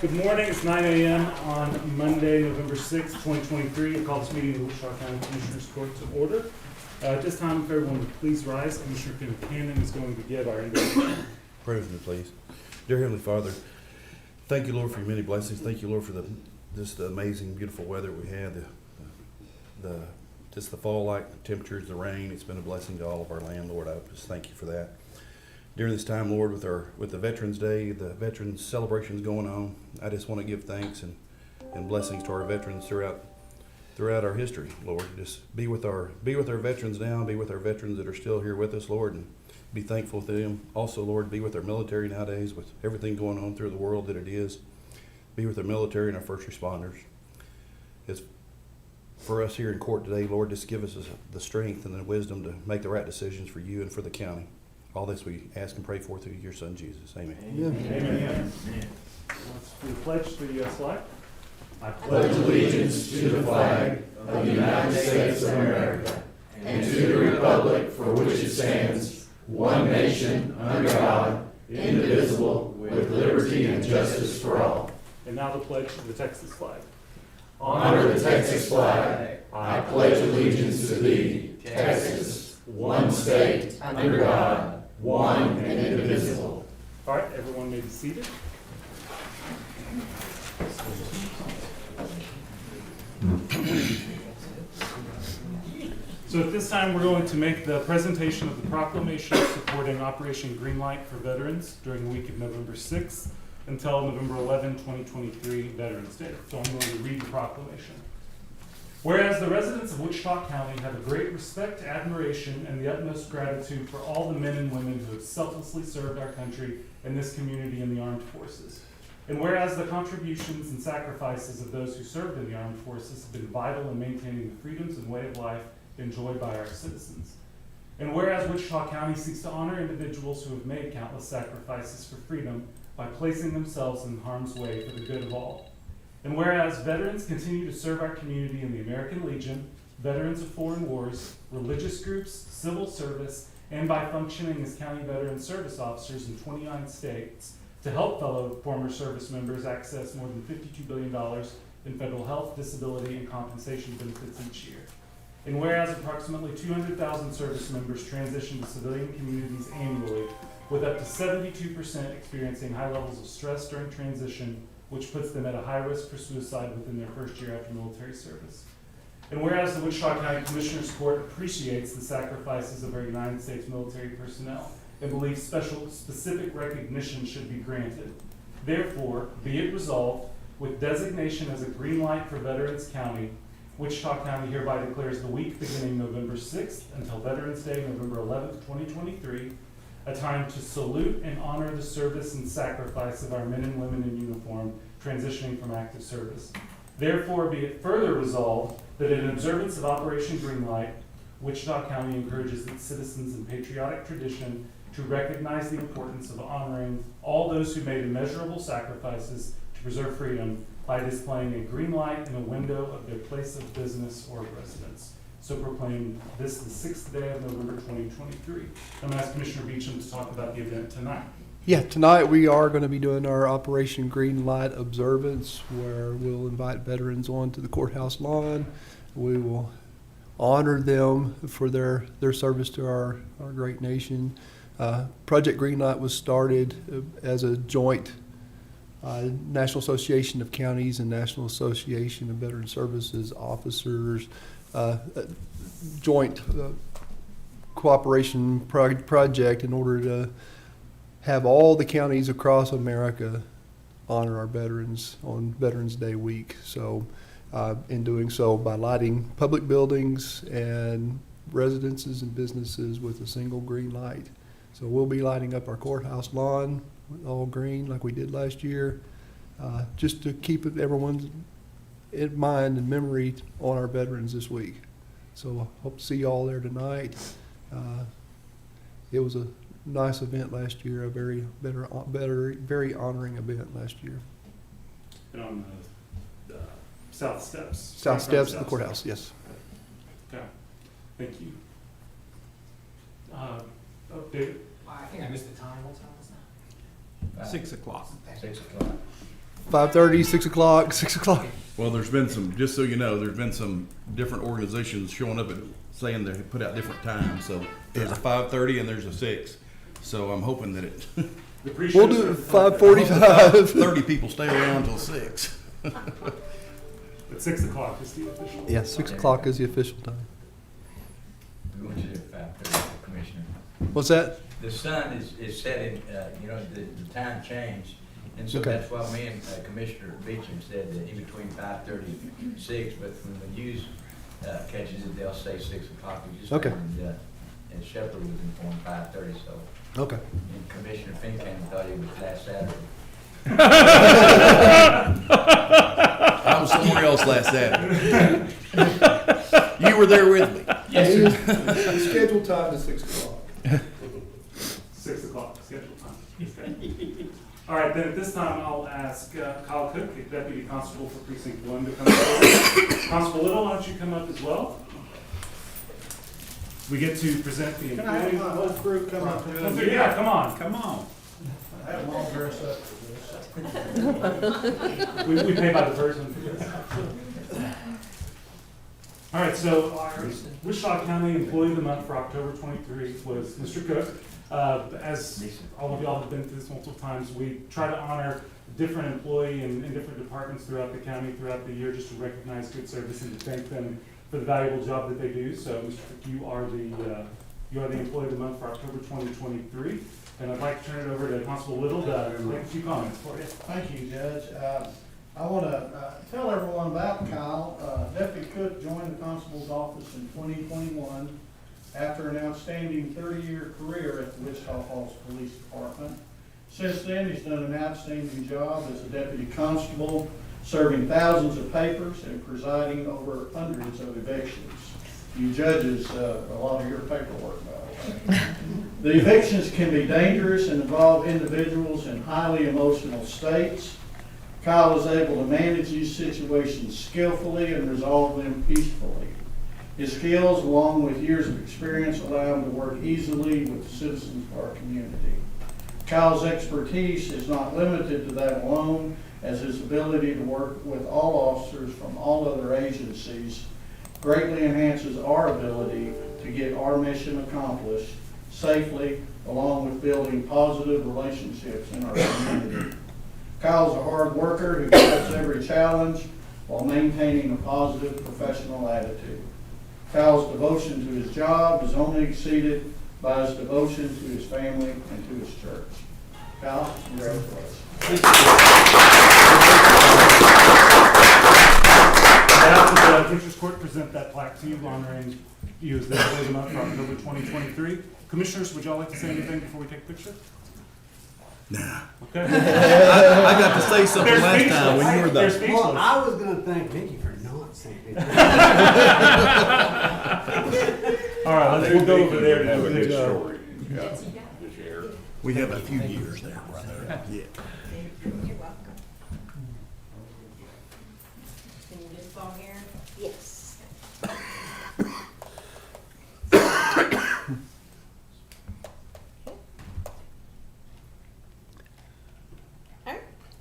Good morning, it's 9 a.m. on Monday, November 6, 2023. I call this meeting of the Wichita County Commissioner's Court to order. At this time, if everyone would please rise, Commissioner Cannon is going to give our invocation. Pray with me, please. Dear Heavenly Father, thank you, Lord, for your many blessings. Thank you, Lord, for the amazing, beautiful weather we had, just the fall-like temperatures, the rain. It's been a blessing to all of our land, Lord. I just thank you for that. During this time, Lord, with the Veterans Day, the Veterans celebrations going on, I just want to give thanks and blessings to our veterans throughout our history, Lord. Just be with our veterans now, be with our veterans that are still here with us, Lord, and be thankful to them. Also, Lord, be with our military nowadays, with everything going on through the world that it is. Be with our military and our first responders. It's for us here in court today, Lord, just give us the strength and the wisdom to make the right decisions for you and for the county. All this we ask and pray for through your Son, Jesus. Amen. Amen. Amen. Let's do the pledge to the slide. I pledge allegiance to the flag of the United States of America and to the republic for which it stands, one nation, under God, indivisible, with liberty and justice for all. And now the pledge to the Texas flag. Honor the Texas flag. I pledge allegiance to thee, Texas, one state, under God, one and indivisible. All right, everyone may be seated. So at this time, we're going to make the presentation of the proclamation supporting Operation Greenlight for veterans during the week of November 6th until November 11, 2023, Veterans Day. So I'm going to read the proclamation. Whereas the residents of Wichita County have a great respect, admiration, and the utmost gratitude for all the men and women who have selflessly served our country and this community in the armed forces. And whereas the contributions and sacrifices of those who served in the armed forces have been vital in maintaining the freedoms and way of life enjoyed by our citizens. And whereas Wichita County seeks to honor individuals who have made countless sacrifices for freedom by placing themselves in harm's way for the good of all. And whereas veterans continue to serve our community in the American Legion, veterans of foreign wars, religious groups, civil service, and by functioning as county veteran service officers in 29 states to help fellow former service members access more than $52 billion in federal health, disability, and compensation benefits each year. And whereas approximately 200,000 service members transition to civilian communities annually, with up to 72% experiencing high levels of stress during transition, which puts them at a high risk for suicide within their first year after military service. And whereas the Wichita County Commissioner's Court appreciates the sacrifices of our United States military personnel and believes specific recognition should be granted. Therefore, be it resolved, with designation as a green light for Veterans County, Wichita County hereby declares the week beginning November 6th until Veterans Day, November 11th, 2023, a time to salute and honor the service and sacrifice of our men and women in uniform transitioning from active service. Therefore, be it further resolved that in observance of Operation Greenlight, Wichita County encourages its citizens in patriotic tradition to recognize the importance of honoring all those who made immeasurable sacrifices to preserve freedom by displaying a green light in a window of their place of business or residence. So proclaim this the 6th day of November 2023. I'm going to ask Commissioner Beecham to talk about the event tonight. Yeah, tonight we are going to be doing our Operation Green Light observance, where we'll invite veterans onto the courthouse lawn. We will honor them for their service to our great nation. Project Green Light was started as a joint National Association of Counties and National Association of Veteran Services officers joint cooperation project in order to have all the counties across America honor our veterans on Veterans Day week. So in doing so by lighting public buildings and residences and businesses with a single green light. So we'll be lighting up our courthouse lawn with all green like we did last year, just to keep everyone's in mind and memory on our veterans this week. So I hope to see you all there tonight. It was a nice event last year, a very honoring event last year. And on the south steps. South steps of the courthouse, yes. Okay, thank you. David? I think I missed the time. What time was that? 6 o'clock. 6 o'clock. 5:30, 6 o'clock, 6 o'clock. Well, there's been some, just so you know, there's been some different organizations showing up and saying they put out different times. So there's a 5:30 and there's a 6. So I'm hoping that it, The We'll pre-shows do are it 5:45. 30 people stay around till 6. at 6 o'clock is the official. Yeah, 6 o'clock is the official time. We want you to 5:30, Commissioner. What's that? The sun is setting, you know, the time changed. And so Okay. that's why me and Commissioner Beecham said that in between 5:30 and 6, but when the news catches it, they'll say 6 o'clock. We just Okay. learned, and Shepherd was informed 5:30, so. Okay. And Commissioner Finkham thought it was last Saturday. I was somewhere else last Saturday. You were there with me. Yes, sir. Scheduled time is 6 o'clock. 6 o'clock scheduled time. Okay. All right, then at this time, I'll ask Kyle Cook, Deputy Constable for Precinct 1, to come forward. Constable Little, why don't you come up as well? We get to present the Can I have my employee. whole crew come up here? Yeah, come on. Come on. I have them all dressed up for this. We pay by the person for this. All right, so our Wichita County Employee of the Month for October 23 was Mr. Cook. As all of y'all have been through this multiple times, we try to honor different employee in different departments throughout the county, throughout the year, just to recognize good service and to thank them for the valuable job that they do. So, Mr. Cook, you are the Employee of the Month for October 2023. And I'd like to turn it over to Constable Little to make a few comments for you. Thank you, Judge. I want to tell everyone about Kyle. Deputy Cook joined the constable's office in 2021 after an outstanding 30-year career at the Wichita Falls Police Department. Since then, he's done an outstanding job as a deputy constable, serving thousands of papers and presiding over hundreds of evictions. You judges, a lot of your paperwork, by the way. The evictions can be dangerous and involve individuals in highly emotional states. Kyle is able to manage these situations skillfully and resolve them peacefully. His skills, along with years of experience, allow him to work easily with the citizens of our community. Kyle's expertise is not limited to that alone, as his ability to work with all officers from all other agencies greatly enhances our ability to get our mission accomplished safely, along with building positive relationships in our community. Kyle's a hard worker who accepts every challenge while maintaining a positive professional attitude. Kyle's devotion to his job is only exceeded by his devotion to his family and to his church. Kyle, congratulations. Now, the Teachers Court present that plaque to you, honoring you as the Employee of the Month for October 2023. Commissioners, would y'all like to say anything before we take a picture? Nah. Okay. I got to say something They're last time when you were They're the. speechless. Well, I was gonna thank Vicky for not saying it. All right, we'll go over there to do a picture. We have a few years there, right there. Yeah. You're welcome. Can you just fall here? Yes.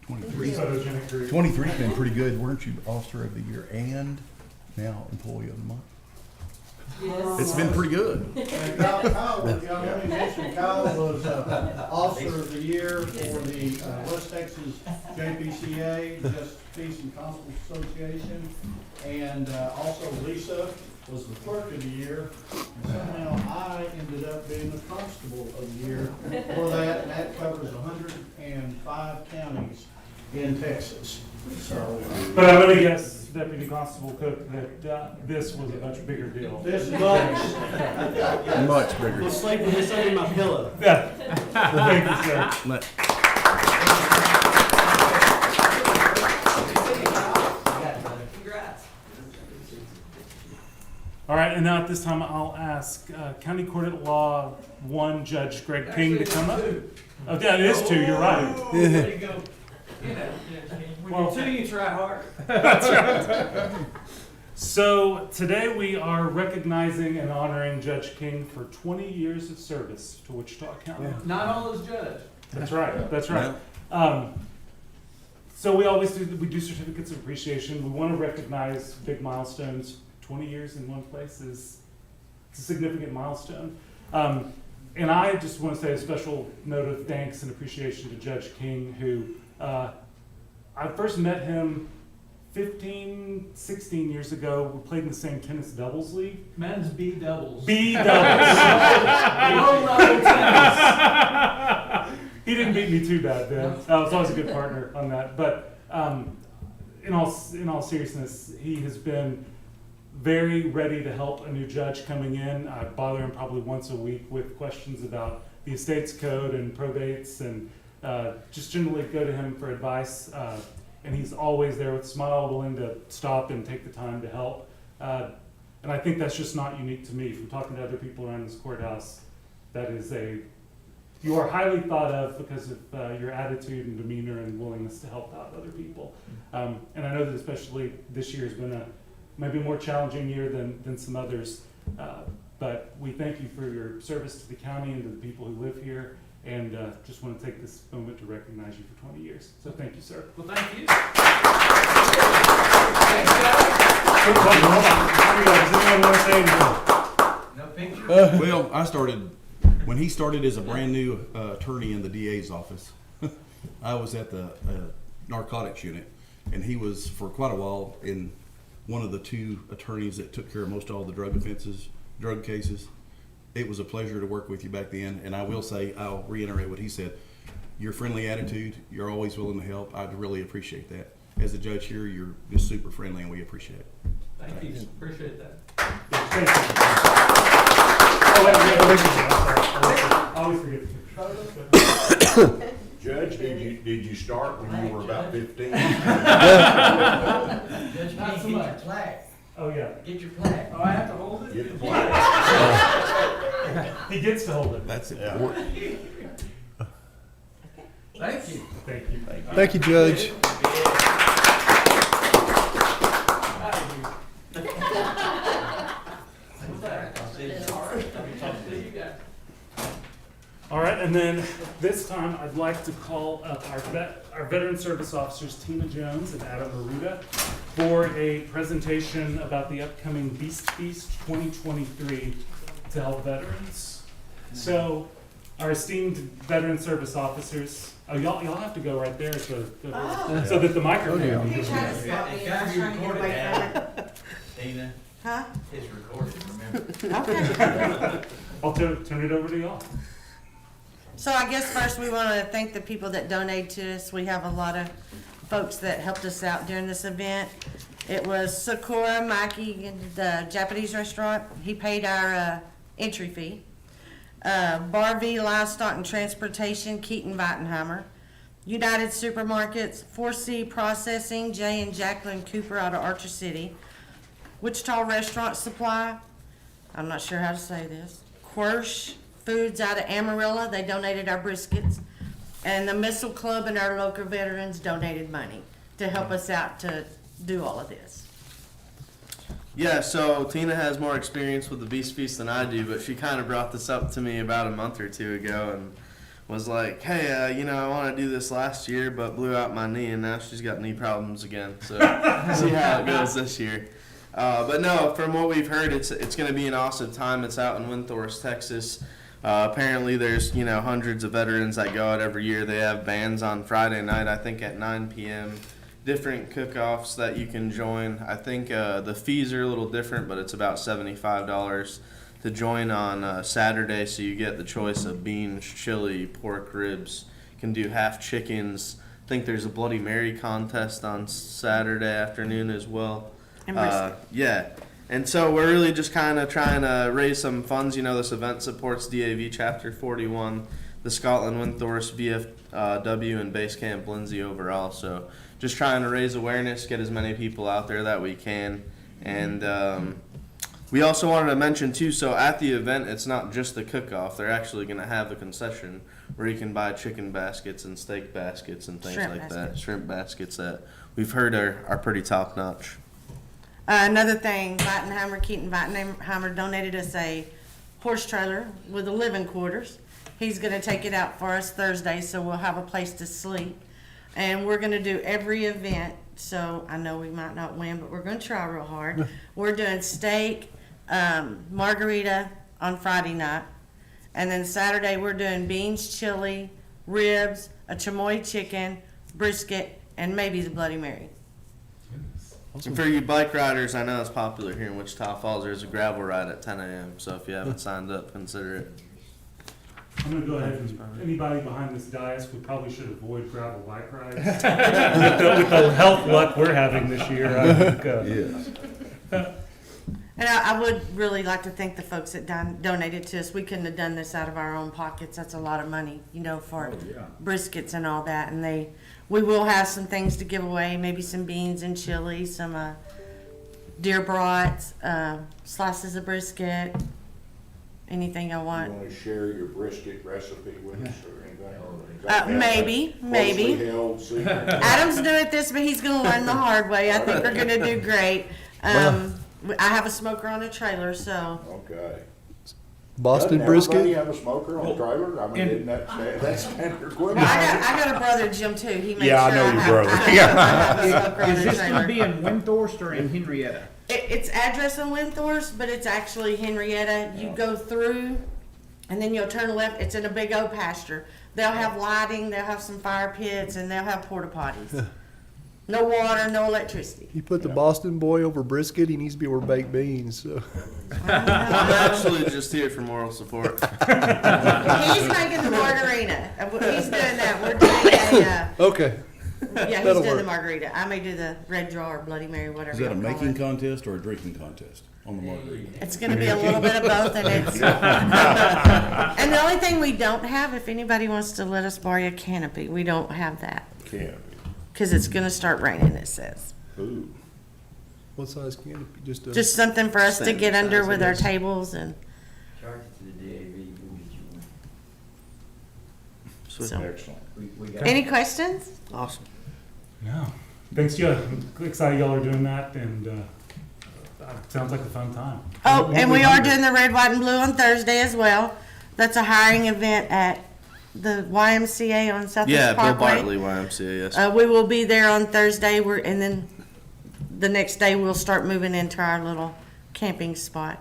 Photogenic group. 23's been pretty good, weren't you? Officer of the Year and now Employee of the Month. It's been pretty good. And Kyle, let me mention, Kyle was Officer of the Year for the West Texas JPCA, Justice Peace and Constables Association. And also Lisa was the Clerk of the Year. And somehow I ended up being the Constable of the Year for that, and that covers 105 counties in Texas. So, But I'm gonna guess, Deputy Constable Cook, that this was a much bigger deal. this is Much bigger. Sleep with this under my pillow. Yeah. Thank you, sir. Let- Congrats. All right, and now at this time, I'll ask County Court at Law 1 Judge Greg King to come up. Oh, yeah, it is 2, you're right. There you go. When Well- you're 2, you try hard. So today we are recognizing and honoring Judge King for 20 years of service to Wichita County. Not all is judge. That's right, that's right. So we do certificates of appreciation. We want to recognize big milestones. 20 years in one place is it's a significant milestone. And I just want to say a special note of thanks and appreciation to Judge King, who I first met him 15, 16 years ago. We played in the same tennis doubles league. Men's B doubles. B doubles. Low level tennis. He didn't beat me too bad then. I was always a good partner on that. But in all seriousness, he has been very ready to help a new judge coming in. I bother him probably once a week with questions about the estates code and probates, and just generally go to him for advice. And he's always there with a smile, willing to stop and take the time to help. And I think that's just not unique to me. From talking to other people around this courthouse, you are highly thought of because of your attitude and demeanor and willingness to help out other people. And I know that especially this year has been maybe a more challenging year than some others. But we thank you for your service to the county and to the people who live here, and just want to take this moment to recognize you for 20 years. So thank you, sir. Well, thank you. Does anyone want to say anything? No picture? Well, I started, when he started as a brand new attorney in the DA's office, I was at the narcotics unit, and he was for quite a while in one of the two attorneys that took care of most all the drug cases. It was a pleasure to work with you back then, and I will say, I'll reiterate what he said. Your friendly attitude, you're always willing to help. I really appreciate that. As a judge here, you're just super friendly, and we appreciate it. Thank you. Appreciate that. Thank you. Oh, wait, I always forget. Judge, did you start when you were about 15? Judge, not so much. Plaque. Oh, yeah. Get your plaque. Oh, I have to hold it? Get the flag. He gets to hold it. That's Yeah. important. Thank you. Thank you. Thank you, Judge. All right, and then this time I'd like to call up our veteran service officers, Tina Jones and Adam Maruda, for a presentation about the upcoming Beast Feast 2023 to help veterans. So, our esteemed veteran service officers, y'all have to go right there so that the microphone. Oh, yeah. You tried to stop me, I was trying to get away from it. Tina, Huh? it's recorded, remember? Okay. I'll turn it over to y'all. So I guess first we want to thank the people that donate to us. We have a lot of folks that helped us out during this event. It was Sakura Maki, the Japanese restaurant. He paid our entry fee. Bar V Livestock and Transportation, Keaton Weitenheimer. United Supermarkets, 4C Processing, Jay and Jacqueline Cooper out of Archer City. Wichita Restaurant Supply, I'm not sure how to say this. Quirsch Foods out of Amarillo, they donated our briskets. And the Missile Club and our local veterans donated money to help us out to do all of this. Yeah, so Tina has more experience with the Beast Feast than I do, but she kind of brought this up to me about a month or two ago and was like, hey, I want to do this last year, but blew out my knee, and now she's got knee problems again. So see how it goes this year. But no, from what we've heard, it's going to be an awesome time. It's out in Windthorst, Texas. Apparently there's, hundreds of veterans that go out every year. They have bands on Friday night, I think at 9 p.m., different cook-offs that you can join. I think the fees are a little different, but it's about $75 to join on Saturday, so you get the choice of beans, chili, pork ribs. You can do half chickens. I think there's a Bloody Mary contest on Saturday afternoon as well. And brisket. Yeah. And so we're really just kind of trying to raise some funds. This event supports DAV Chapter 41, the Scotland Windthorst VFW, and Base Camp Lindsay overall. So just trying to raise awareness, get as many people out there that we can. And we also wanted to mention, too, so at the event, it's not just the cook-off. They're actually going to have a concession where you can buy chicken baskets and steak baskets and things like that. Shrimp baskets that we've heard are pretty top-notch. Another thing, Keaton Weitenheimer donated us a horse trailer with the living quarters. He's going to take it out for us Thursday, so we'll have a place to sleep. And we're gonna do every event, so I know we might not win, but we're gonna try real hard. We're doing steak, margarita on Friday night. And then Saturday, we're doing beans, chili, ribs, a chamoy chicken, brisket, and maybe the Bloody Mary. And for you bike riders, I know it's popular here in Wichita Falls. There's a gravel ride at 10 a.m. So if you haven't signed up, consider it. I'm gonna go ahead and, anybody behind this dais, we probably should avoid gravel bike rides. With the health luck we're having this year, I think, Yes. And I would really like to thank the folks that donated to us. We couldn't have done this out of our own pockets. That's a lot of money, you know, for briskets and all that. And we will have some things to give away, maybe some beans and chili, some deer brats, slices of brisket, anything I You want. want to share your brisket recipe with us or anything? Maybe. Closely held secret? Adam's new at this, but he's going to learn the hard way. I think we're going to do great. I have a smoker on a trailer, so. Okay. Boston Doesn't brisket. everybody have a smoker on a trailer? I mean, isn't that's standard equipment? I got a brother, Jim, too. He makes Yeah, I sure know I your have, brother. I have a smoker on Is a this gonna trailer. be in Windthorst or in Henrietta? It's address in Windthorst, but it's actually Henrietta. You go through, and then you'll turn left. It's in a big old pasture. They'll have lighting, they'll have some fire pits, and they'll have porta potties. No water, no electricity. You put the Boston boy over brisket, he needs to be over baked beans. So. I'm actually just here for moral support. He's making the margarita. He's doing that. We're doing a, Okay. yeah, he's That'll doing the work. margarita. I may do the red draw or Bloody Mary, whatever. Is that a you call making it. contest or a drinking contest on the margarita? It's gonna be a little bit of both, and it's, and the only thing we don't have, if anybody wants to let us borrow a canopy, we don't have that. Can't. Cause it's gonna start raining, it says. Ooh. What size canopy? Just a. Just something for us to Standard get under size, with I our guess. tables and, Charge to the DAV, Sweet. so. Excellent. we got. Any questions? Awesome. no. Thanks, y'all. I'm excited y'all are doing that, and sounds like a fun time. Oh, and we are hungry. doing the red, white, and blue on Thursday as well. That's a hiring event at the YMCA on Southeast Yeah, Bill Parkway. Bartley YMCA. Yes. We will be there on Thursday, and then the next day we'll start moving into our little camping spot.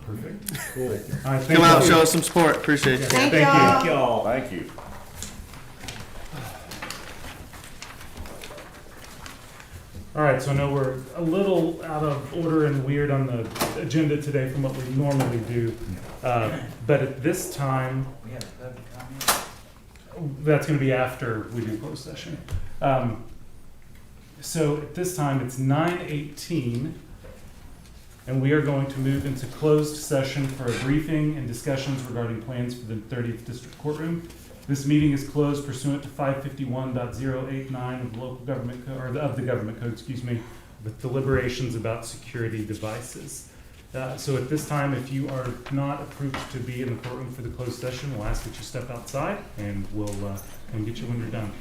Perfect. Cool. All right, thank Come out, you. show us some support. Appreciate you. Thank Thank y'all. Y'all. Thank you. All right, so I know we're a little out of order and weird on the agenda today from what we normally do. But at this time, We have a public comment? that's going to be after we do closed session. So at this time, it's 9:18, and we are going to move into closed session for a briefing and discussions regarding plans for the 30th District Courtroom. This meeting is closed pursuant to 551.089 of the local government code, or of the government code, excuse me, with deliberations about security devices. So at this time, if you are not approved to be in the courtroom for the closed session, we'll ask that you step outside, and we'll come get you when you're done.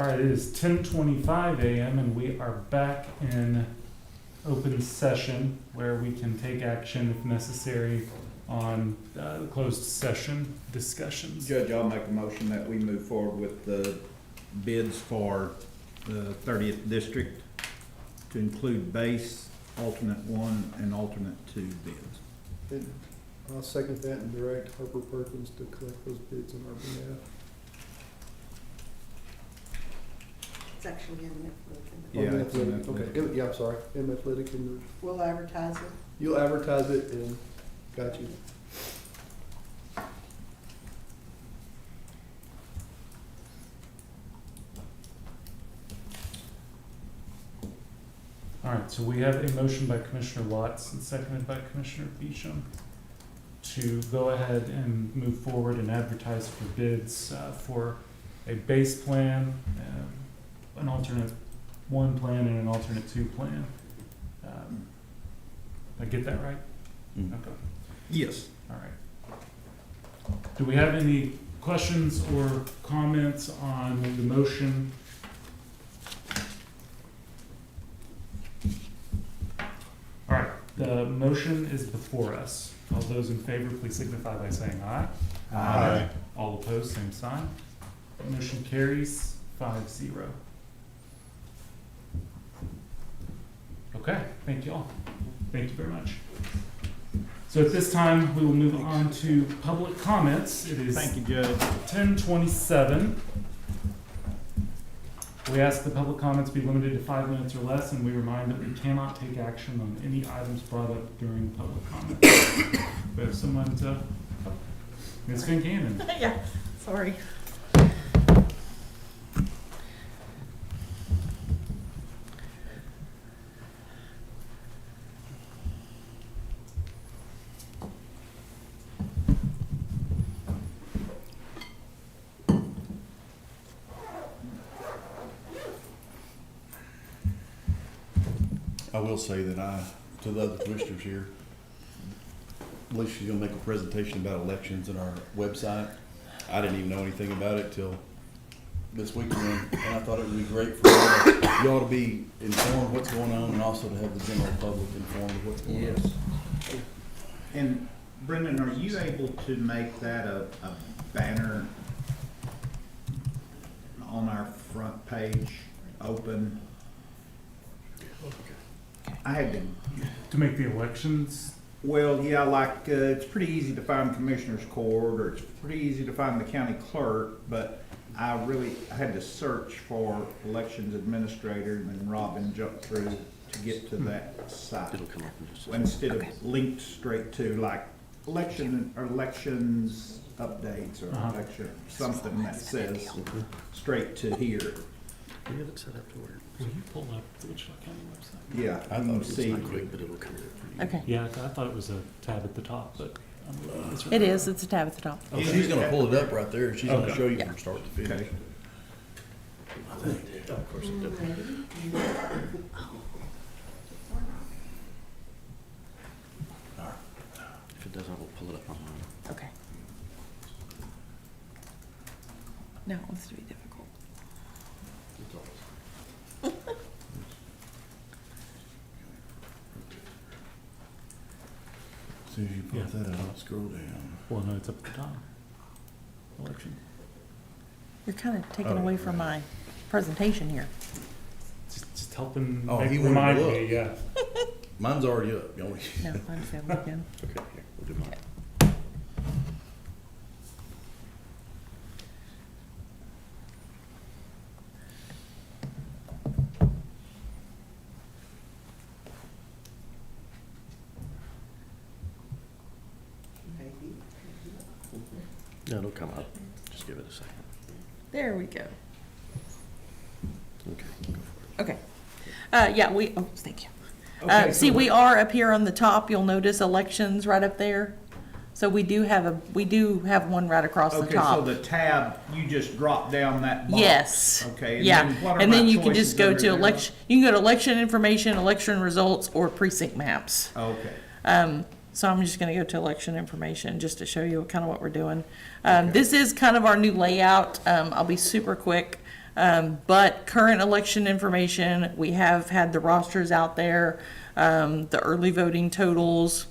right, it is 10:25 a.m. and we are back in open session where we can take action if necessary on the closed session discussions. Judge, I'll make a motion that we move forward with the bids for the 30th District to include base, alternate 1, and alternate 2 bids. And I'll second that and direct Harper Perkins to collect those bids on our behalf. It's actually in Netflix. Yeah, it's in that Okay, list. yeah, I'm sorry, M Athletic and We'll advertise it. you'll advertise it and, got you. All right, so we have a motion by Commissioner Watts and seconded by Commissioner Beecham to go ahead and move forward and advertise for bids for a base plan, an alternate 1 plan, and an alternate 2 plan. I get that right? Mm. Okay. Yes. All right. Do we have any questions or comments on the motion? All right, the motion is before us. All those in favor, please signify by saying aye. Aye. All opposed, same sign. Motion carries 5-0. Okay, thank you all. Thank you very much. So at this time, we will move on to public comments. It is Thank you, Judge. 10:27. We ask the public comments be limited to 5 minutes or less, and we remind that we cannot take action on any items brought up during public comment. We have someone to, Ms. Kincannon. Yeah, sorry. I will say that to the other commissioners here, Alicia's gonna make a presentation about elections in our website. I didn't even know anything about it till this weekend, and I thought it would be great for y'all to be informed what's going on and also to have the general public informed of what's going on. Yes. And Brendan, are you able to make that a banner on our front page open? I had to, To make the elections, well, yeah, like, it's pretty easy to find Commissioner's Court, or it's pretty easy to find the county clerk, but I had to search for elections administrator, and then Robin jumped through to get to that site. It'll come up in just a Instead of linked straight to like elections updates or Uh-huh. election, something that says straight to here. We have it set up to where, will you pull up the Wichita County website? Yeah, I you thought can it was see. not quick, but it'll come up. Okay. Yeah, I thought it was a tab at the top, but. it's It is, it's a tab at the top. Oh, she's gonna pull it up right there. She's gonna Okay. show you Yeah. from start to finish. Okay. Of course it does. If it doesn't, we'll pull it up online. Okay. No, it wants to be difficult. As soon as you put that out, scroll down. Well, no, it's up at the top. Election. You're kind of taking Oh, away from my presentation here. Just helping Oh, he wanted to remind look. me, yeah. Mine's already up. You only- No, I'm saying again. Okay, here, we'll do mine. No, it'll come up. Just give it a second. There we go. Okay, go for it. Okay. Yeah, thank you. Okay, See, so we are up here on the top. You'll notice elections right up there. So we do have one right across the Okay, so top. the tab, you just drop down that box. Yes. Okay. And Yeah, then what are and then my you can choices just go under to there? election, you can go to election information, election results, or precinct maps. Okay. So I'm just gonna go to election information, just to show you kind of what we're doing. This is kind of our new layout. I'll be super quick. But current election information, we have had the rosters out there, the early voting totals,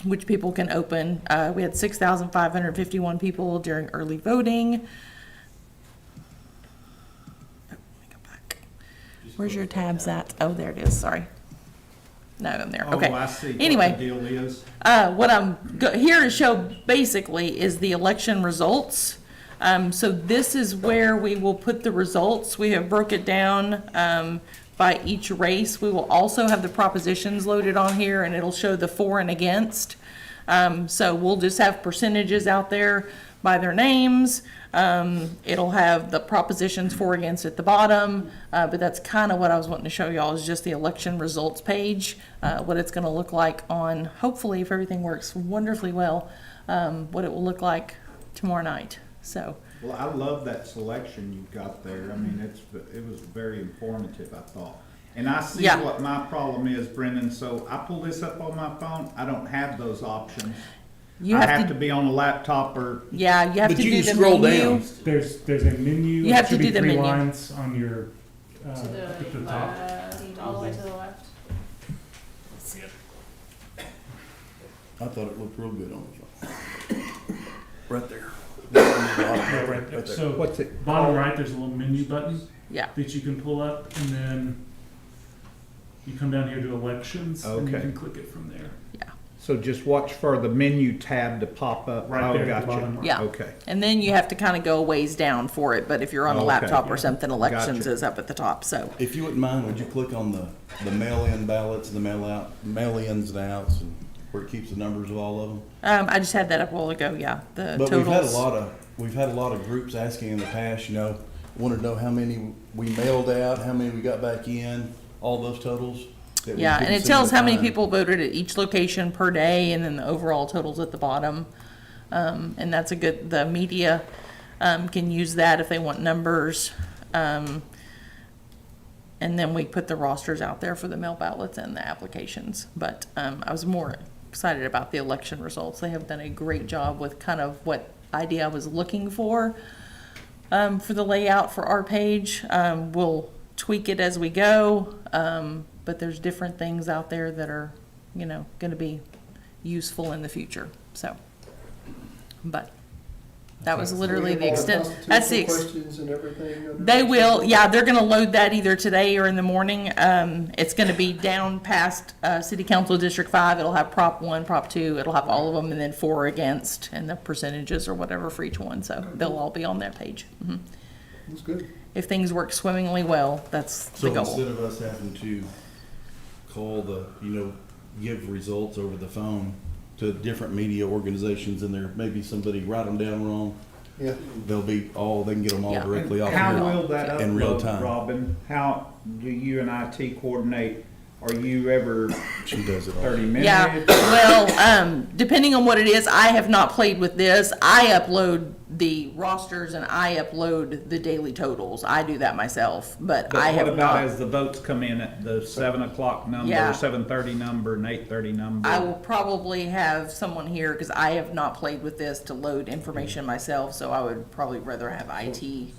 which people can open. We had 6,551 people during early voting. Oh, let me go back. Where's your tabs at? Oh, there it is, sorry. No, I'm there, okay. Oh, I see Anyway. what the deal is. What I'm here to show basically is the election results. So this is where we will put the results. We have broke it down by each race. We will also have the propositions loaded on here, and it'll show the for and against. So we'll just have percentages out there by their names. It'll have the propositions for against at the bottom, but that's kind of what I was wanting to show y'all is just the election results page, what it's going to look like on, hopefully, if everything works wonderfully well, what it will look like tomorrow night. So, Well, I love that selection you got there. I mean, it was very informative, I thought. And I see Yeah. what my problem is, Brendan, so I pull this up on my phone, I don't have those options. you I have to, be on a laptop or, yeah, you have But to you do can the scroll menu. down. There's a menu. You It have to should be do the 3 menu. lines on your, To at the the top. left, all the way to the left. See it? I thought it looked real good on the phone. Right there. Yeah, right there. So, what's it? bottom right, there's a little menu button Yeah, that you can pull up, and then you come down here to elections, and you Okay. can click it from there. So just watch for the menu tab to pop up. Right Oh, there at the gotcha. bottom. yeah. Okay. And then you have to kind of go a ways down for it, but if you're on a Okay. laptop Yeah. or something, elections Gotcha. is up at the top, so. If you wouldn't mind, would you click on the mail-in ballots, the mail-ins and outs, and where it keeps the numbers of all of them? I just had that up a while ago, yeah, the But totals. we've had a lot of groups asking in the past, wanted to know how many we mailed out, how many we got back in, all those totals. that we Yeah, couldn't and it seem tells to how many find. people voted at each location per day, and then the overall totals at the bottom. And that's the media, can use that if they want numbers. And then we put the rosters out there for the mail ballots and the applications. But, I was more excited about the election results. They have done a great job with kind of what idea I was looking for the layout for our page. We'll tweak it as we go. But there's different things out there that are, going to be useful in the future, so. But that was literally the extent, that's the, Questions and everything. they will, yeah, they're gonna load that either today or in the morning. It's gonna be down past, City Council District 5, it'll have Prop 1, Prop 2, it'll have all of them, and then for or against, and the percentages or whatever for each one, so they'll all be on that page. Mhm. That's good. If things work swimmingly well, that's the So goal. instead of us having to call give results over the phone to different media organizations, and there may be somebody write them down wrong, Yeah. they can get them all Yeah. directly off How here. will that in real upload, time. Robin? How do you and IT coordinate? Are you ever She does it all. 30 minutes? Yeah, well, depending on what it is, I have not played with this. I upload the rosters and I upload the daily totals. I do that myself, but But I what have about not. as the votes come in at the 7 o'clock number, Yeah. 7:30 number, and 8:30 number? I will probably have someone here, because I have not played with this to load information myself, so I would probably rather have IT.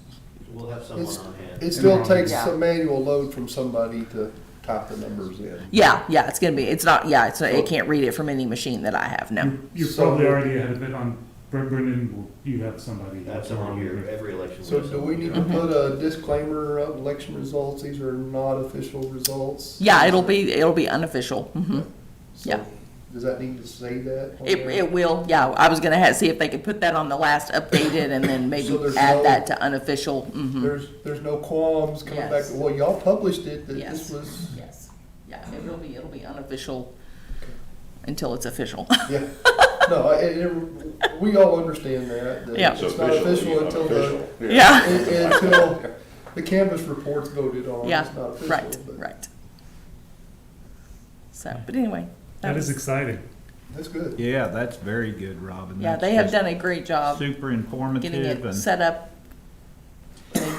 We'll have someone It's- on hand. It still And takes Yeah. some manual load from somebody to type the numbers in. Yeah, it's gonna be, it can't read it from any machine that I have, no. You're So- probably already ahead of it on, Brendan, you have somebody. Have someone here every election. So we'll do we need to put a disclaimer of election results? These are not official results? Yeah, it'll be unofficial. Mhm. So yeah. Does that need to say that? on It, there? it will, yeah, I was gonna see if they could put that on the last updated and then maybe So there's add no- that to unofficial, mhm. There's no qualms coming back, Yes. well, y'all published it, that Yes. this was, Yes, yeah, it'll be unofficial until it's official. yeah. No, we all understand that Yeah. it's not official until Yeah, until the canvas report's voted on, yeah, it's not official. right, but right. So, but anyway. That is was- exciting. That's good. Yeah, that's very good, Robin. Yeah, That's they have just done a great job Super getting informative it and set up.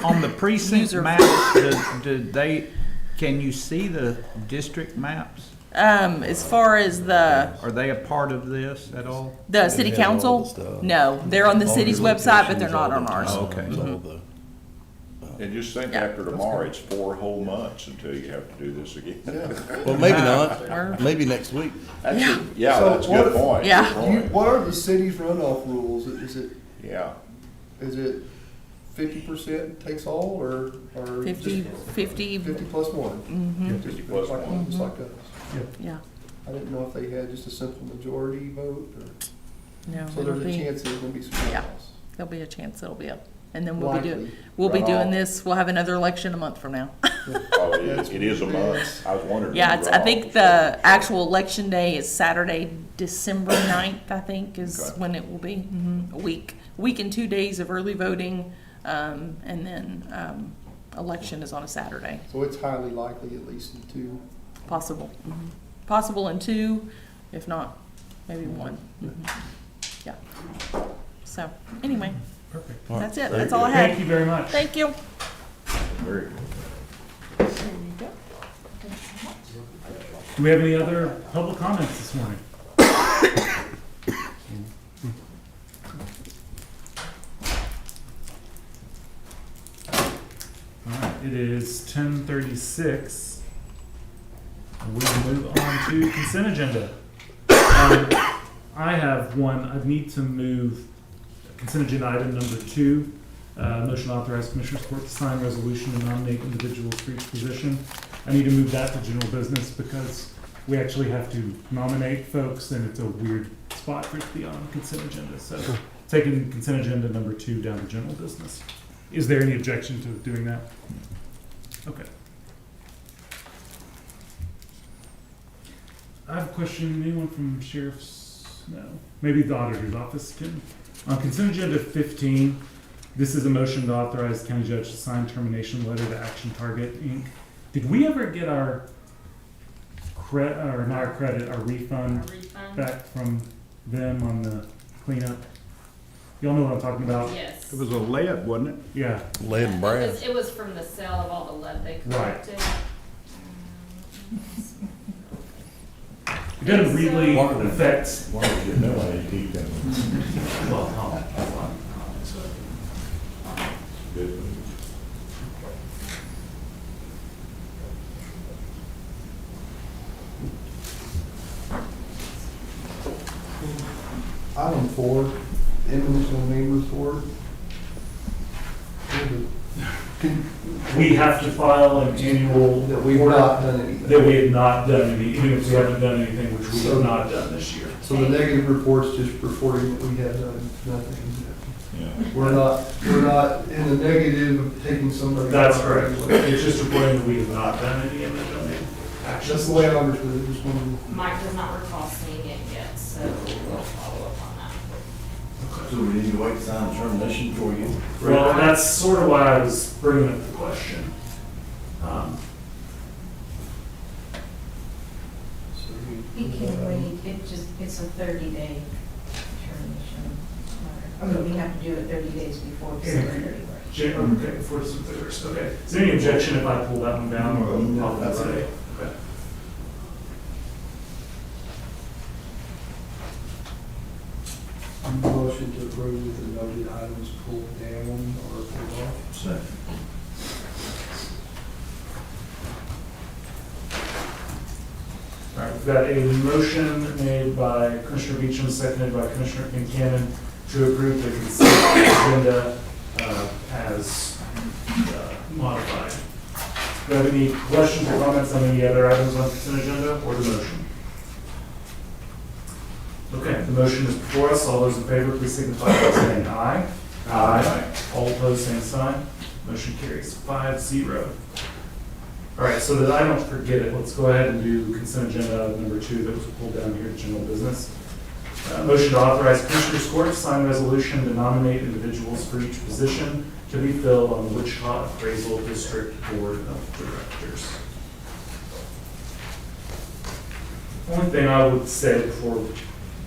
on the precinct User- maps, can you see the district maps? As far as the Are they a part of this at all? city They have all the council, stuff. no, they're on the All city's your website, but locations, they're not all on the ours. Oh, okay. times, all the, And just think Yeah. after tomorrow, it's 4 whole months until you have to do this again. Well, maybe Or- not, maybe next week. Yeah, So that's a good what- point. good Yeah. point. What are the city's runoff rules? Yeah, Is it 50% takes all, or 50, just 50, 50 plus one? mhm, 50 plus Like, one. just like us. yeah, I didn't know if they had just a simple majority vote, or, no, so it'll there's a be, chance there's gonna be some Yeah. loss. there'll be a chance it'll be up. And then we'll be doing, Likely. we'll be doing Runoff. this, we'll have another election a month from now. Oh, it is a month. I was wondering. Yeah, when it's, the I runoff think was the actual election day is Saturday, December 9th, I think, is Okay. when it will be. A week and 2 days of early voting, and then, election is on a Saturday, So it's highly likely at least in two. possible. Possible in 2, if not, maybe 1. Yeah. So, anyway, Perfect. All right. that's it, Very that's all I good. had. Thank you very much. Thank you. Very good. There you go. Do we have any other public comments this morning? All right, it is 10:36. We move on to consent agenda. I have one. I need to move consent agenda item number 2. Motion to authorize Commissioners Court to sign resolution to nominate individuals for each position. I need to move that to general business because we actually have to nominate folks and it's a weird spot for it to be on the consent agenda. So taking consent agenda number 2 down to general business. Is there any objection to doing that? Okay. I have a question. Anyone from Sheriff's? No. Maybe the auditor's office can. On consent agenda 15, this is a motion to authorize the county judge to sign termination letter to Action Target, Inc. Did we ever get our our refund back from them on the cleanup? Y'all know what I'm talking about? Yes. It was a lead, wasn't it? Yeah. Lead and brass. It was from the sale of all the lead they Right. collected. It doesn't really Why don't- affect. Why don't you know I keep them? Well, no. Good. Item 4, individual name report. We have to file an annual That we've report not done anything. that we have not done any, even if we haven't done anything, which we have not done this year. So the negative report's just reporting that we have done nothing. Yeah. We're not in the negative of taking somebody. That's correct. It's just reporting that we have not done any of the domain actions. That's the way I understood it, just wanted Mike does not recall seeing it yet, so we'll follow up on that. So we need to wait to sign the termination for you? Well, that's sort of why I was bringing up the question. You can wait, it's a 30-day termination. I mean, we have to do it 30 days before December 31st. Okay, before December 31st, okay. Is there any objection if I pull that one down? No, That's that's okay. Okay. motion to approve the noted items pulled down or pulled off. Second. All right, we've got a motion made by Commissioner Beecham, seconded by Commissioner Kincannon to approve the consent agenda as modified. Do you have any questions or comments on any other items on consent agenda or the motion? Okay, the motion is before us. All those in favor, please signify by saying aye. Aye. All opposed, same sign. Motion carries 5-0. All right, so that I don't forget it, let's go ahead and do consent agenda item number 2 that was pulled down here to general business. Motion to authorize Commissioners Court to sign a resolution to nominate individuals for each position to be filled on the Wichita Appraisal District Board of Directors. One thing I would say before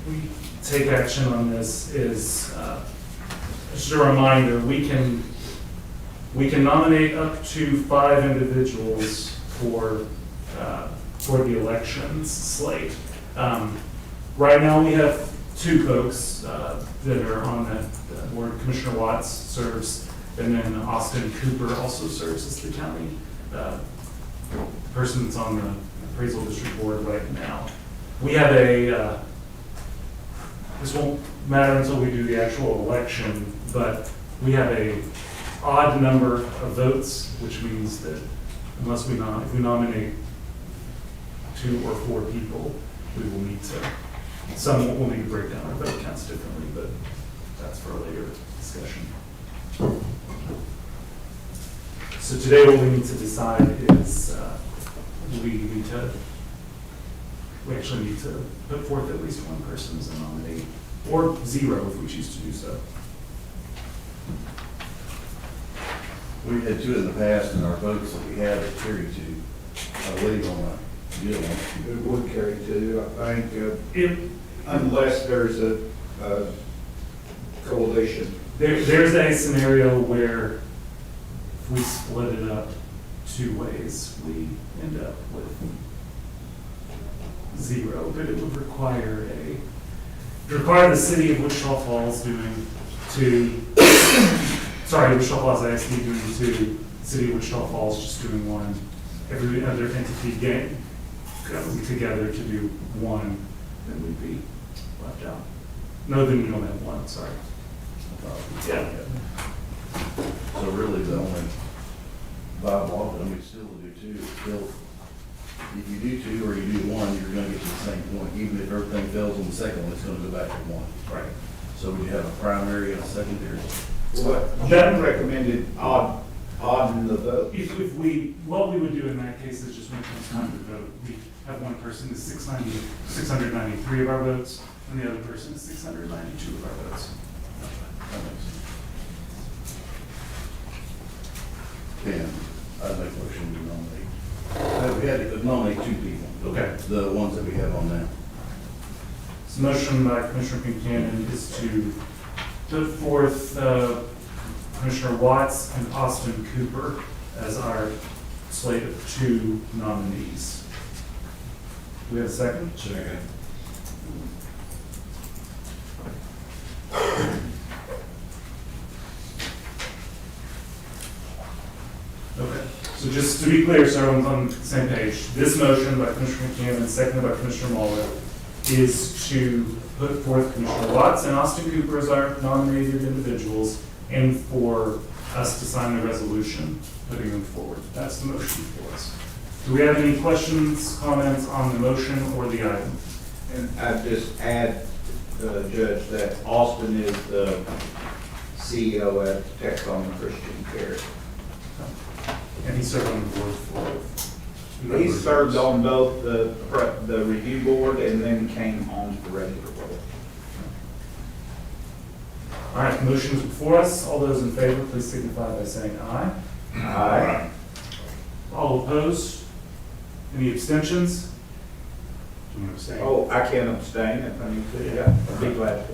we take action on this is just a reminder, we can nominate up to 5 individuals for the elections slate. Right now, we have 2 folks that are on that board. Commissioner Watts serves And then Austin Cooper also serves as the county person that's on the appraisal district board right now. We have this won't matter until we do the actual election, but we have a odd number of votes, which means that unless if we nominate 2 or 4 people, we will need to, some will need to break down our vote counts differently, but that's for a later discussion. So today what we need to decide is we actually need to put forth at least 1 person as a nominee, or 0 if we choose to do so. We had 2 in the past, and our votes that we had carried 2, I believe, on a deal one. It would carry 2, I think, If unless there's a coalition. there's a scenario where if we split it up 2 ways, we end up with 0, but it would require the city of Wichita Falls doing 2, Wichita Falls ISD doing 2, city of Wichita Falls just doing 1, every other entity getting together to do 1, then we'd be left out. No, then we don't have 1, sorry. Yeah. So really, the only viable option, we still do 2, it's still, if you do 2 or you do 1, you're gonna get to the same point, even if everything fails on the second one, it's gonna go back to 1. Right. So would you have a primary and a secondary? What Jen recommended odd in the vote. What we would do in that case is just when it comes time to vote, we have 1 person is 693 of our votes, and the other person is 692 of our votes. That makes sense. Ken, I'd make a motion to nominate. We had to nominate 2 people. Okay. The ones that we have on now. So motion by Commissioner Buchanan is to put forth Commissioner Watts and Austin Cooper as our slate of 2 nominees. Do we have a second? Second. Okay, so just to be clear, so everyone's on the same page, this motion by Commissioner Buchanan, seconded by Commissioner Muller, is to put forth Commissioner Watts and Austin Cooper as our nominated individuals, and for us to sign the resolution, putting them forward. That's the motion for us. Do we have any questions, comments on the motion or the item? And I'd just add, Judge, that Austin is the CEO at Tacoma Christian Care. And he served on the board for. He served on both the review board and then came on to the regular board. All right, the motion is before us. All those in favor, please signify by saying aye. Aye. All opposed? Any abstentions? Do you want to abstain? Oh, I can abstain if I need to, yeah, I'd be glad to.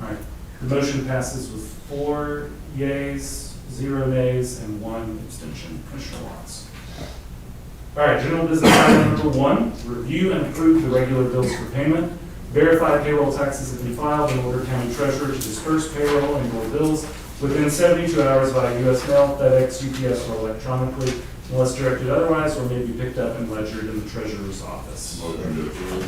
All right, the motion passes with 4 yeas, 0 nays, and 1 abstention. Commissioner Watts. All right, general business item number 1, review and approve the regular bills for payment. Verify payroll taxes have been filed and order county treasurer to disperse payroll and or bills within 72 hours via U.S. mail, FedEx, UPS, or electronically, unless directed otherwise, or may be picked up and ledgered in the treasurer's office. Motion to approve.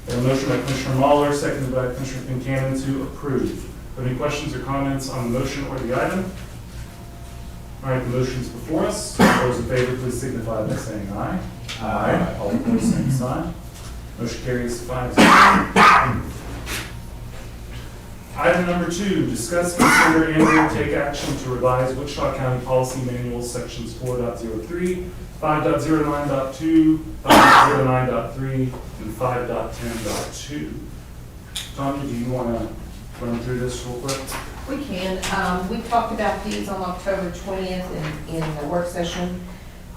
A motion by Commissioner Muller, seconded by Commissioner Buchanan to approve. Are there any questions or comments on the motion or the item? All right, the motion is before us. All those in favor, please signify by saying aye. Aye. All opposed, same sign. Motion carries 5-0. Item number 2, discuss, consider, and/or take action to revise Wichita County Policy Manual Sections 4.03, 5.09.2, 5.09.3, and 5.10.2. Tommy, do you want to run through this real quick? We can. We talked about these on October 20th in the work session.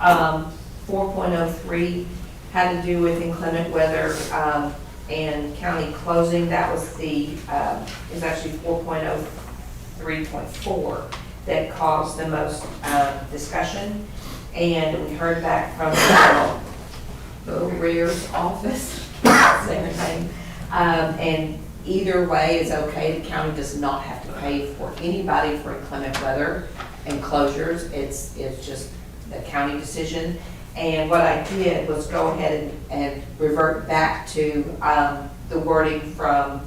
4.03 had to do with inclement weather and county closing. That was is actually 4.03.4 that caused the most discussion. And we heard back from the rear's office, same name. And either way is okay. The county does not have to pay for anybody for inclement weather and closures. It's just the county decision. And what I did was go ahead and revert back to the wording from,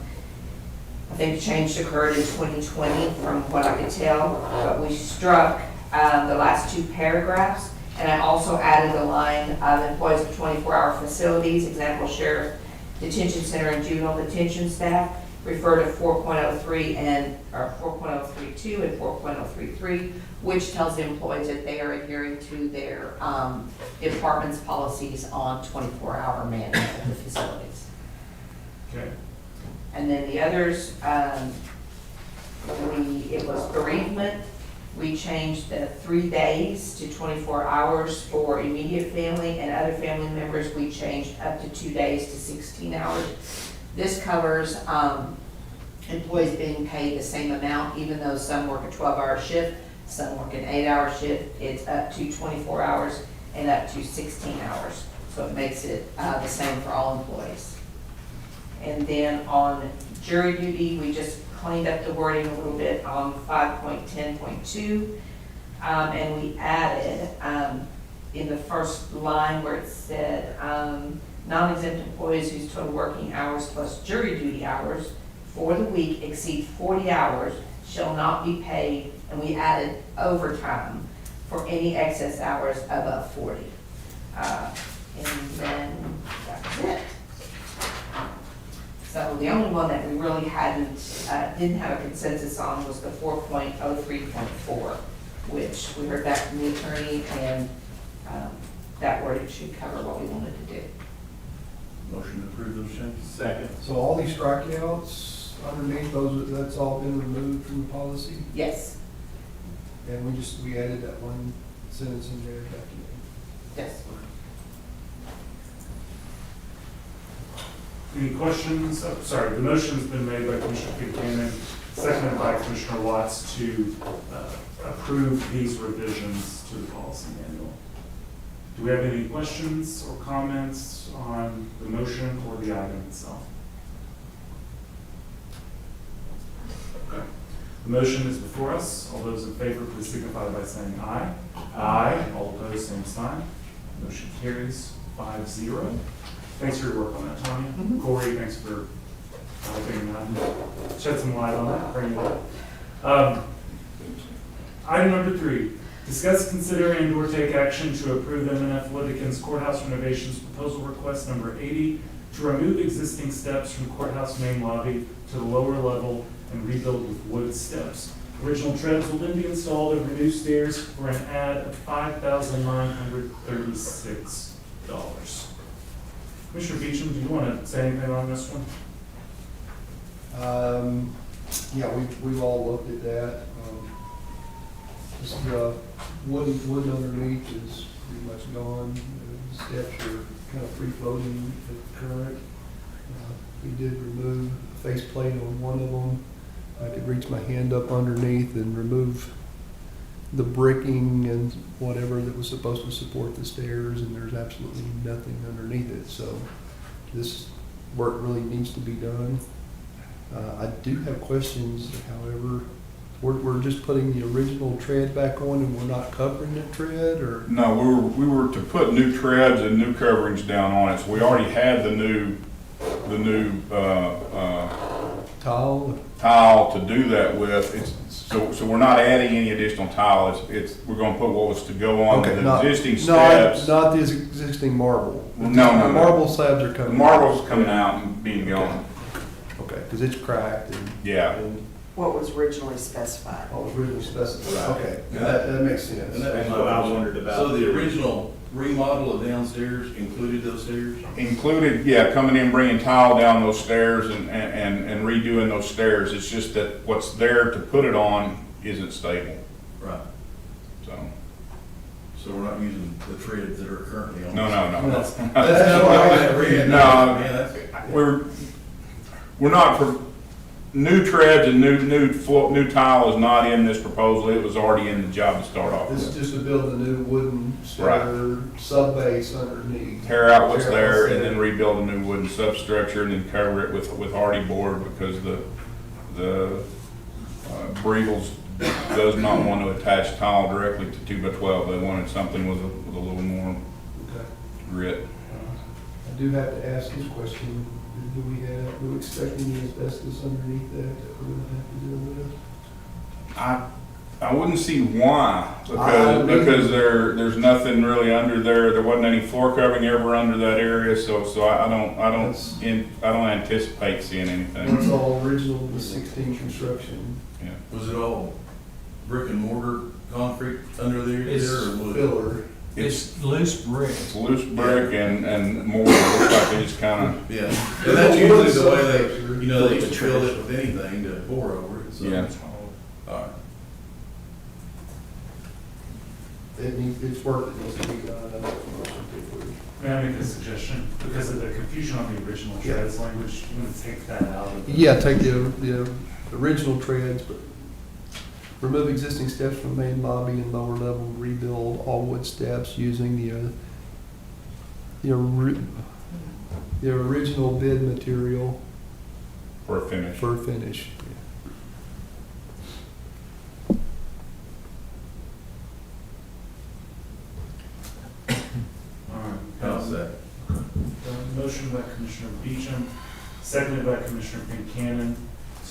I think the change occurred in 2020 from what I could tell, but we struck the last two paragraphs. And I also added a line of employees of 24-hour facilities, example sheriff, detention center, and juvenile detention staff, refer to 4.03 and, or 4.032 and 4.033, which tells the employees that they are adhering to their department's policies on 24-hour management of the facilities. Okay. And then the others, it was bereavement. We changed the 3 days to 24 hours for immediate family, and other family members, we changed up to 2 days to 16 hours. This covers employees being paid the same amount, even though some work a 12-hour shift, some work an 8-hour shift. It's up to 24 hours and up to 16 hours. So it makes it the same for all employees. And then on jury duty, we just cleaned up the wording a little bit on 5.10.2, and we added in the first line where it said non-exempt employees whose total working hours plus jury duty hours for the week exceed 40 hours shall not be paid, and we added overtime for any excess hours above 40. And then that was it. So the only one that we really didn't have a consensus on was the 4.03.4, which we heard back from the attorney, and that wording should cover what we wanted to do. Motion to approve those changes? Second. So all these strikeouts underneath those, that's all been removed from the policy? Yes, And we added that one sentence in there back in. yes. Any questions? Oh, sorry, the motion's been made by Commissioner Buchanan, seconded by Commissioner Watts to approve these revisions to the policy manual. Do we have any questions or comments on the motion or the item itself? Okay. The motion is before us. All those in favor, please signify by saying aye. Aye. All opposed, same sign. Motion carries 5-0. Thanks for your work on that, Tanya. Mhm. Corey, thanks for helping shed some light on that, bring it up. Item number 3, discuss, consider, and/or take action to approve M&F Litigants Courthouse Renovations Proposal Request number 80 to remove existing steps from courthouse main lobby to the lower level and rebuild with wood steps. Original treads will then be installed over new stairs for an add of $5,936. Commissioner Beecham, do you want to say anything on this one? Yeah, we've all looked at that. Just the wood underneath is pretty much gone. The steps are kind of free floating at current. We did remove a faceplate on one of them. I could reach my hand up underneath and remove the bricking and whatever that was supposed to support the stairs, and there's absolutely nothing underneath it. So this work really needs to be done. I do have questions, however. We're just putting the original tread back on and we're not covering that tread, or? No, we were to put new treads and new coverings down on it. So we already had the new tile to do that with. So we're not adding any additional tile. We're going to put what was to go on the existing steps. Not the existing marble. No. The marble slabs are coming. The marble's coming out and being gone. Okay, because it's cracked and. Yeah. What was originally specified. What was originally specified, okay, that makes sense. And That's what I wondered about. So the original remodel of downstairs included those stairs? Included, yeah, coming in, bringing tile down those stairs and redoing those stairs. It's just that what's there to put it on isn't stable. Right. So we're not using the treads that are currently on? No. That's what I read. No, we're not new treads and new tile is not in this proposal. It was already in the job to start off This is with. just to build a new wooden stair sub-base underneath. Tear out what's there and then rebuild a new wooden substructure and then cover it with hardy board because the Briegels does not want to attach tile directly to 2x12. They wanted something with a little more Okay. grit. I do have to ask this question. Do we expect any asbestos underneath that we're gonna have to deal with? I wouldn't see why, because there's nothing really under there. There wasn't any floor covering ever under that area, so I don't anticipate seeing anything. It's all original, the 16 construction. Yeah. Was it all brick and mortar, concrete under there? It's or wood? filler. It's loose brick. It's loose brick and more, it looks like they just kind of, Yeah, and that's usually the way they used to fill it with anything to pour over it, so. yeah. All right. It's work that needs to be done. I don't know if we- May I make a suggestion? Because of the confusion on the original treads language, I'm gonna take that out of it. Yeah, take the original treads, but remove existing steps from main lobby and lower level, rebuild all wood steps using the original bid material For a finish. for finish. How's that? Motion by Commissioner Beecham, seconded by Commissioner Buchanan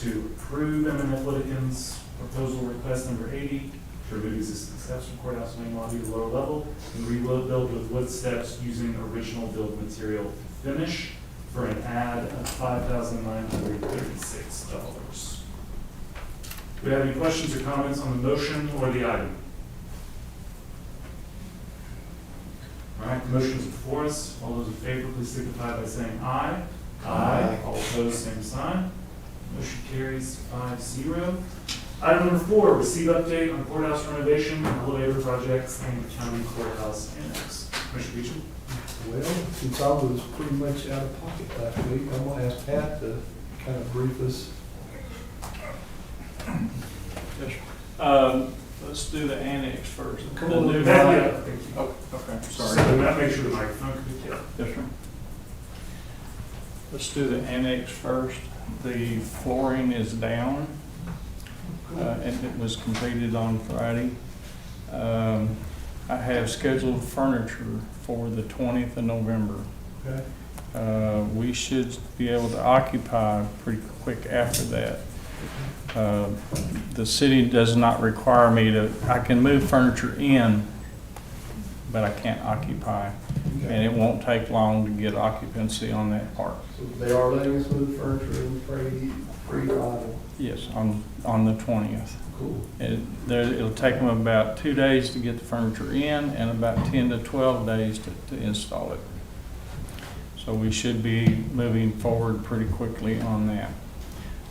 to approve M&F Litigants proposal request number 80 to remove existing steps from courthouse main lobby to lower level and rebuild with wood steps using original build material finish for an add of $5,936. Do we have any questions or comments on the motion or the item? All right, the motion is before us. All those in favor, please signify by saying aye. Aye. All opposed, same sign. Motion carries 5-0. Item number 4, receive update on courthouse renovation, elevator projects, and county courthouse annex. Commissioner Beecham? Well, since I was pretty much out of pocket last week, I'm gonna ask Pat to kind of brief us. Let's do the annex first. Come The on. new Yeah, line- yeah, thank you. Oh, okay, So sorry. that makes sure the microphone can be kept. Yes, sir. Let's do the annex first. The flooring is down, and it was completed on Friday. I have scheduled furniture for the 20th of November. Okay. We should be able to occupy pretty quick after that. The city does not require me to, I can move furniture in, but I can't occupy. And it won't take long to get occupancy on that part. So they are letting us move furniture in pre-final. Yes, on the 20th. Cool. It'll take them about 2 days to get the furniture in and about 10 to 12 days to install it. So we should be moving forward pretty quickly on that.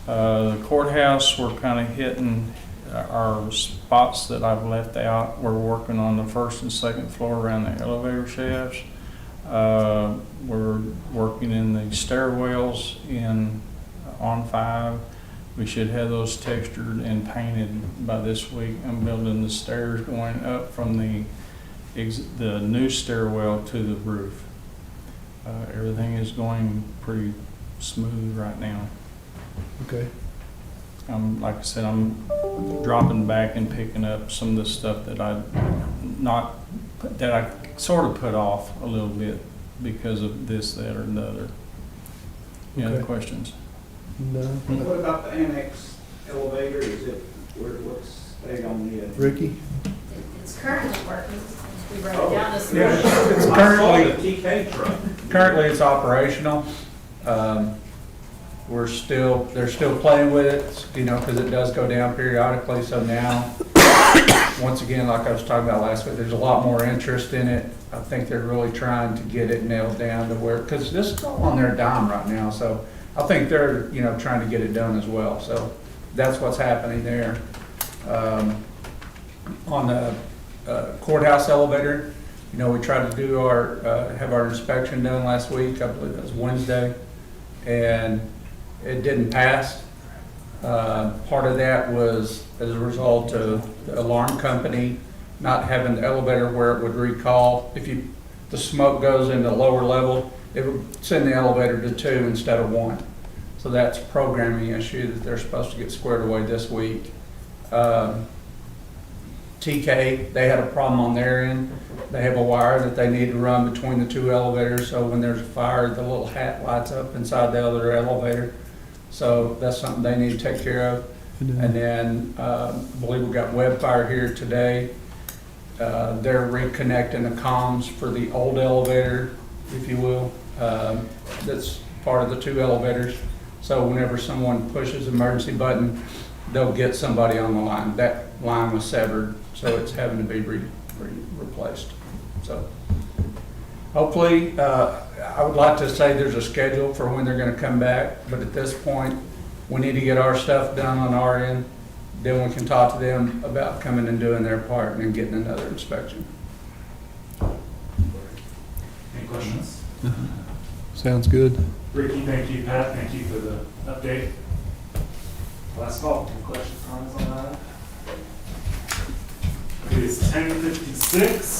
The courthouse, we're kind of hitting our spots that I've left out. We're working on the first and second floor around the elevator shafts. We're working in the stairwells on 5. We should have those textured and painted by this week. I'm building the stairs going up from the new stairwell to the roof. Everything is going pretty smooth right now. Okay. Like I said, I'm dropping back and picking up some of the stuff that I sort of put off a little bit because of this, that, or another. Any other Okay. questions? No. What about the annex elevator? Is it, what's stayed on the? Ricky? It's currently working. We wrote it down this Yeah, morning. it's currently, TK truck. Currently, it's operational. They're still playing with it, because it does go down periodically, so now, once again, like I was talking about last week, there's a lot more interest in it. I think they're really trying to get it nailed down to where, because this is all on their dime right now, so I think they're, trying to get it done as well, so that's what's happening there. On the courthouse elevator, we tried to do have our inspection done last week, I believe it was Wednesday, and it didn't pass. Part of that was as a result of the alarm company not having the elevator where it would recall. If the smoke goes in the lower level, it would send the elevator to 2 instead of 1. So that's a programming issue that they're supposed to get squared away this week. TK, they had a problem on their end. They have a wire that they need to run between the 2 elevators, so when there's a fire, the little hat lights up inside the other elevator. So that's something they need to take care of. And then, I believe we got Webfire here today. They're reconnecting the comms for the old elevator, if you will. That's part of the 2 elevators. So whenever someone pushes the emergency button, they'll get somebody on the line. That line was severed, so it's having to be replaced. So hopefully, I would like to say there's a schedule for when they're gonna come back, but at this point, we need to get our stuff done on our end. Then we can talk to them about coming and doing their part and then getting another inspection. Any questions? Sounds good. Ricky, thank you. Pat, thank you for the update. Last call. Any questions, comments on that? It is 10:56.